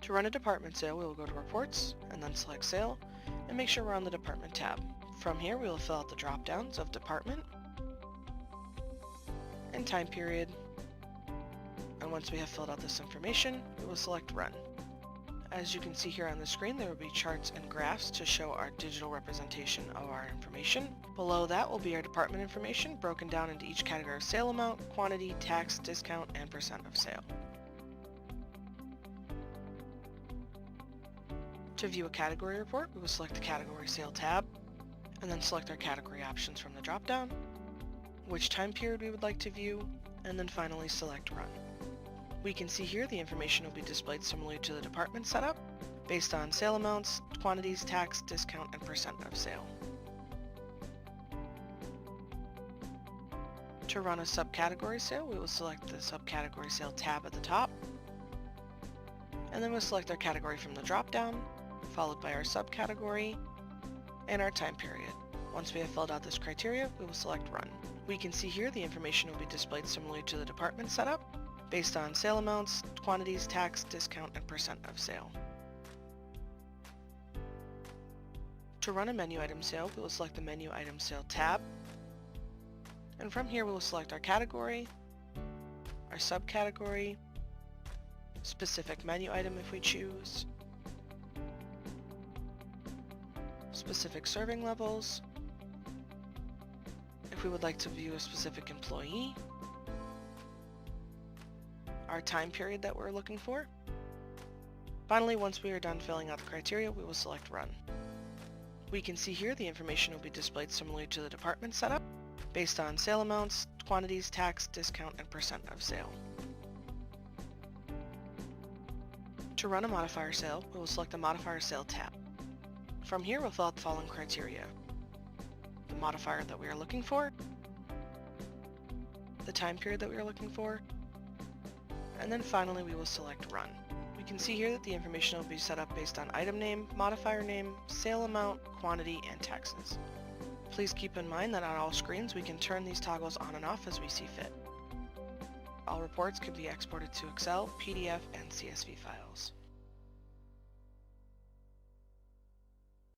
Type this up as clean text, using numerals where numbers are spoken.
To run a department sale, we will go to Reports and then select Sale and make sure we're on the Department tab. From here, we will fill out the drop-downs of Department and Time Period. And once we have filled out this information, we will select Run. As you can see here on the screen, there will be charts and graphs to show our digital representation of our information. Below that will be our department information broken down into each category of sale amount, quantity, tax, discount, and percent of sale. To view a category report, we will select the Category Sale tab, and then select our category options from the drop-down, which time period we would like to view, and then finally select Run. We can see here the information will be displayed similarly to the department setup, based on sale amounts, quantities, tax, discount, and percent of sale. To run a subcategory sale, we will select the Subcategory Sale tab at the top, and then we'll select our category from the drop-down, followed by our subcategory, and our time period. Once we have filled out this criteria, we will select Run. We can see here the information will be displayed similarly to the department setup, based on sale amounts, quantities, tax, discount, and percent of sale. To run a menu item sale, we will select the Menu Item Sale tab, and from here we will select our category, our subcategory, specific menu item if we choose, specific serving levels, if we would like to view a specific employee, our time period that we're looking for. Finally, once we are done filling out the criteria, we will select Run. We can see here the information will be displayed similarly to the department setup, based on sale amounts, quantities, tax, discount, and percent of sale. To run a modifier sale, we will select the Modifier Sale tab. From here, we'll fill out the following criteria: the modifier that we are looking for, the time period that we are looking for, and then finally we will select Run. We can see here that the information will be set up based on item name, modifier name, sale amount, quantity, and taxes. Please keep in mind that on all screens we can turn these toggles on and off as we see fit. All reports can be exported to Excel, PDF, and CSV files.